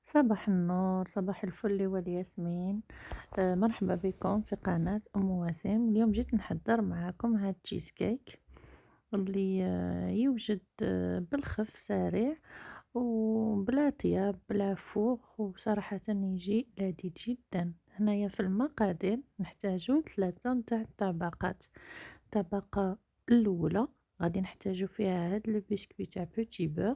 صباح النور، صباح الفل والياسمين. مرحبا بكم في قناة أم وسيم. اليوم جيت نحضر معاكم هاد تشيز كيك اللي يوجد بالخف سريع وبلا طياب بلا فوق، وصراحة يجي لذيذ جدا. هنايا في المقادير نحتاجو 3 نتاع الطبقات. الطبقة الأولى غادي نحتاجو فيها هاد البسكويت تاع بوتي بوغ،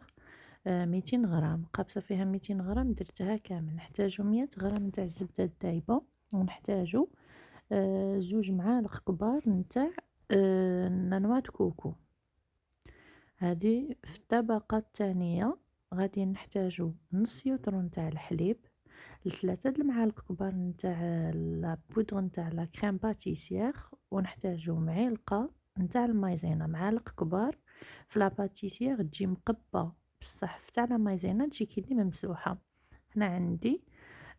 200 غرام، قابصة فيها 200 غرام درتها كامل. نحتاجو 100 غرام نتاع الزبدة الدايبة، ونحتاجو 2 معالق كبار نتاع نانوات كوكو. هذه في الطبقة الثانية غادي نحتاجو نص يوترو نتاع الحليب، 3 المعالق كبار نتاع لا بودر نتاع لا كريم باتيسيير، ونحتاجو معلقة نتاع المايزينا، معالق كبار. في لا باتيسيير تجي مقبة بصح تاع لا مايزينا تجي كي ممسوحة. هنا عندي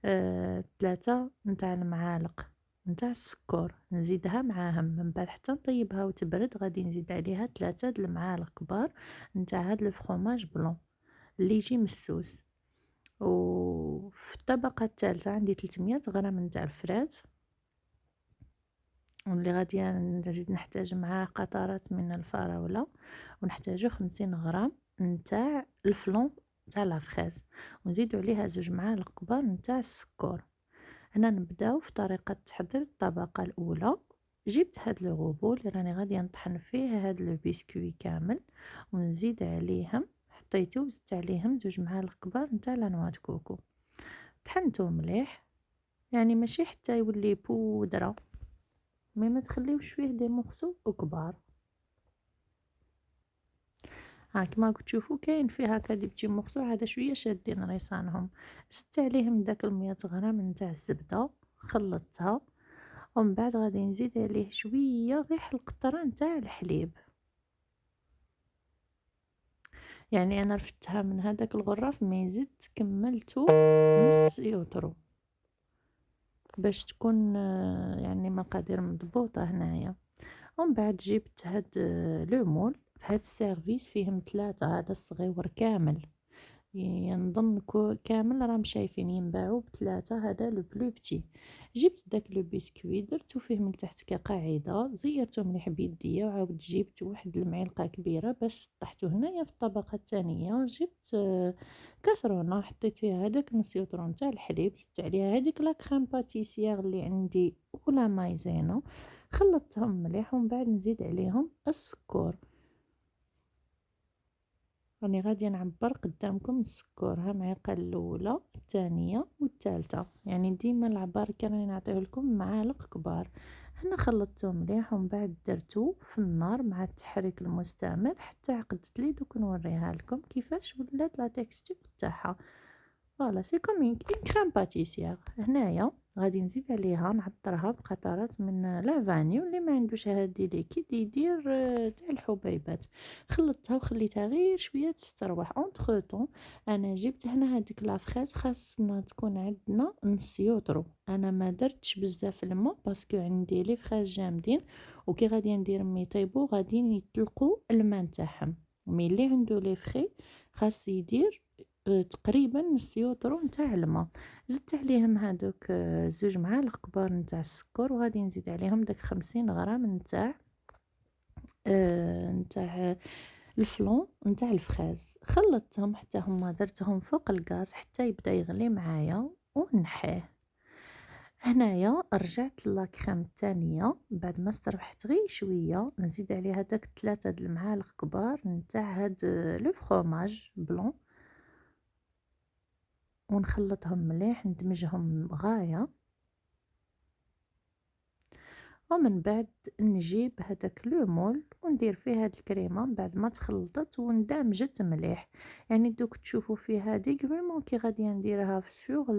3 نتاع المعالق نتاع السكر، نزيدها معاهم من بعد حتى نطيبها وتبرد. غادي نزيد عليها 3 المعالق كبار نتاع هاد الفخوماج بلون اللي يجي مسوس. وفي الطبقة الثالثة عندي 300 غرام نتاع الفراز، واللي غادي نزيد نحتاج معاه قطرات من الفراولة، ونحتاجو 50 غرام نتاع الفلون تاع لافخيز، ونزيدو عليها 2 معالق كبار نتاع السكر. هنا نبداو في طريقة تحضير الطبقة الأولى. جبت هاد لو غوبو اللي راني غادية نطحن فيه هاد لو بسكوي كامل، ونزيد عليهم، حطيتو وزدت عليهم 2 معالق كبار نتاع لانوات كوكو. طحنتو مليح، يعني ماشي حتى يولي بودرة، مي ما تخليوش فيه دي مورسو كبار. ها كما راكم تشوفوا كاين فيه هكا دي بتي مورسو، هذا شويه شادين ريسانهم. زدت عليهم داك 100 غرام نتاع الزبده، خلطتها، ومن بعد غادي نزيد عليه شويه غير القطره نتاع الحليب. يعني انا رفدتها من هذاك الغراف مي زدت كملته نص يوترو باش تكون يعني مقادير مضبوطه هنايا. ومن بعد جبت هاد لو مول، هاد السيرفيس فيهم 3، هذا الصغيور كامل، نظن كامل راهم شايفين ينباعوا ب3، هذا لو بلو بتي. جبت داك لو بسكوي درتو فيه من تحت كقاعده، زيرته مليح بيديا، وعاود جبت واحد المعلقه كبيره باش سطحته هنايا في الطبقه الثانيه. وجبت كاسرونه، حطيت فيها هذاك نص يوترو نتاع الحليب، زدت عليها هذيك لا كريم باتيسيير اللي عندي ولا مايزينا، خلطتهم مليح، ومن بعد نزيد عليهم السكر. راني غادية نعبر قدامكم السكر، ها معلقة الأولى الثانية والثالثة، يعني ديما العبار كي راني نعطيه لكم معالق كبار. هنا خلطته مليح، ومن بعد درتو في النار مع التحريك المستمر حتى عقدت لي. دوك نوريها لكم كيفاش ولات لا تيكستور تاعها. فوالا سي كوم اون كريم باتيسيير. هنايا غادي نزيد عليها نعطرها بقطرات من لا فاني، واللي ما عندوش هادي ليكيد يدير تاع الحبيبات. خلطتها وخليتها غير شويه تستروح. اونتر طون انا جبت هنا هذيك لافخيز، خاصنا تكون عندنا نص يوترو. انا ما درتش بزاف الماء باسكو عندي لي فخاز جامدين، وكي غادي ندير مي طيبو غادي يطلقوا الماء نتاعهم. مي اللي عنده لي فخي خاص يدير تقريبا نص يوترو نتاع الماء. زدت عليهم هادوك 2 معالق كبار نتاع السكر، وغادي نزيد عليهم داك 50 غرام نتاع الفلون نتاع الفخاز. خلطتهم حتى هما درتهم فوق الغاز حتى يبدا يغلي معايا ونحيه. هنايا رجعت لاكريم الثانيه بعد ما استربحت غير شويه، نزيد عليها داك 3 المعالق كبار نتاع هاد لو فرomاج بلون، ونخلطهم مليح ندمجهم غاية. ومن بعد نجيب هذاك لو مول وندير فيه هاد الكريمه بعد ما تخلطت واندمجت مليح. يعني دوك تشوفوا فيه هذيك فريمون كي غادي نديرها سور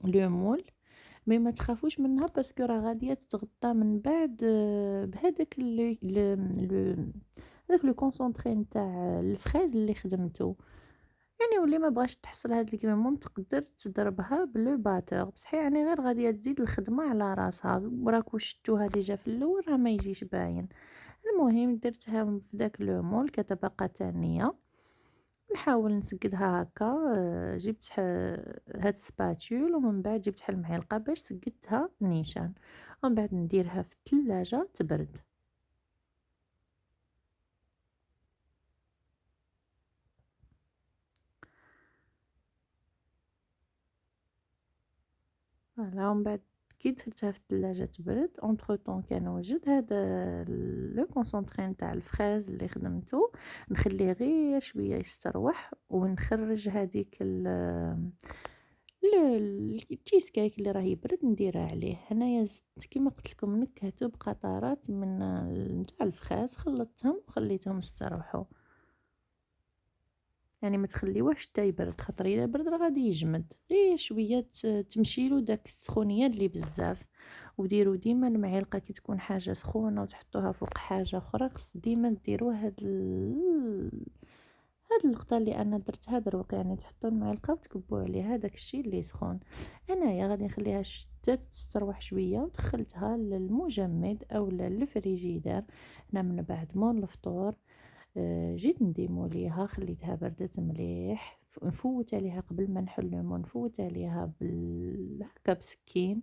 لو مول، مي ما تخافوش منها باسكو راه غاديه تتغطى من بعد بهذاك هذاك لو كونسونطري نتاع الفخيز اللي خدمته. يعني واللي ما بغاش تحصل هاد الكريمون تقدر تضربها بلو باتور، بصح يعني غير غادي تزيد الخدمه على راسها، وراكو شفتوها ديجا في الاول راه ما يجيش باين. المهم درتها في داك لو مول كطبقه ثانيه، نحاول نسقّدها هاكا. جبت هاد السباتول ومن بعد جبت المعلقة باش سقّدتها نيشان، ومن بعد نديرها في التلاجة تبرد. فوالا ومن بعد كي دخلتها في التلاجة تبرد entre temps كنوجد هذا لو كونسونطري نتاع الفرايز اللي خدمته، نخليه غير شوية يستروح ونخرج هذيك التشيز كيك اللي راه يبرد نديرها عليه. هنايا زدت كيما قلت لكم نكهته بقطرات من نتاع الفرايز، خلطتهم وخليتهم يستروحوا، يعني ما تخليوهش حتى يبرد خاطر الا برد راه غادي يجمد، غير شويه تمشيلو داك السخونيه اللي بزاف. وديروا ديما المعلقه كي تكون حاجه سخونه وتحطوها فوق حاجه اخرى، خص ديما ديروا هاد اللقطه اللي انا درتها دروك، يعني تحطوا المعلقه وتكبوا عليها داك الشيء اللي سخون. انايا غادي نخليها حتى تستروح شويه ودخلتها للمجمد او للفريجيدار. هنا من بعد مور الفطور جيت نديموليها، خليتها بردت مليح، نفوت عليها قبل ما نحل ليمون، نفوت عليها هكا بسكين،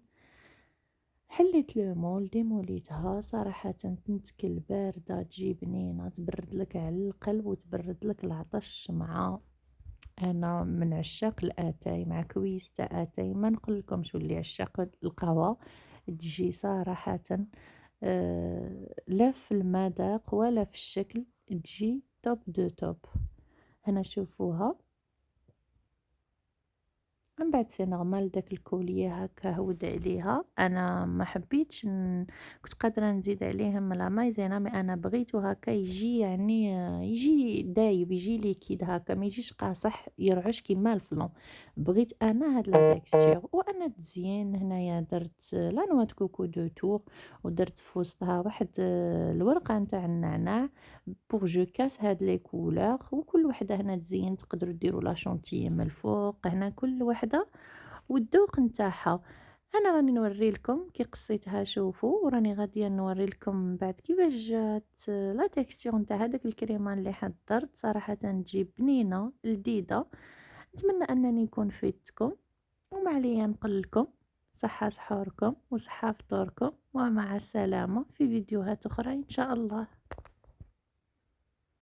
حليت ليمون ديموليتها. صراحة تنتكل باردة تجي بنينة، تبرد لك على القلب وتبرد لك العطش. مع انا من عشاق الاتاي مع كويس تاع اتاي، ما نقولكمش ولي عشاق القهوة. تجي صراحة لا في المذاق ولا في الشكل، تجي توب دو توب. هنا شوفوها من بعد سي نورمال داك الكولية هكا هود عليها. انا ما حبيتش كنت قادره نزيد عليهم لا مايزينا، مي انا بغيتو هكا يجي يعني يجي دايب، يجي ليكيد هكا، ما يجيش قاصح يرعش كيما الفلون. بغيت انا هاد لا تيكستور. وانا تزيين هنايا درت لا نوا دو كوكو دو تور، ودرت في وسطها واحد الورقه نتاع النعناع بوغ جو كاس هاد لي كولور. وكل وحده هنا تزين تقدروا ديروا لا شونتيي من الفوق، هنا كل وحده والذوق نتاعها. انا راني نوري لكم كي قصيتها، شوفوا، وراني غاديه نوري لكم من بعد كيفاش جات لا تيكستور نتاع هذاك الكريمان اللي حضرت. صراحه تجي بنينه لذيذه. نتمنى انني نكون فيدتكم، وما عليا نقول لكم صحه سحوركم وصحه فطوركم، ومع السلامه في فيديوهات اخرى ان شاء الله.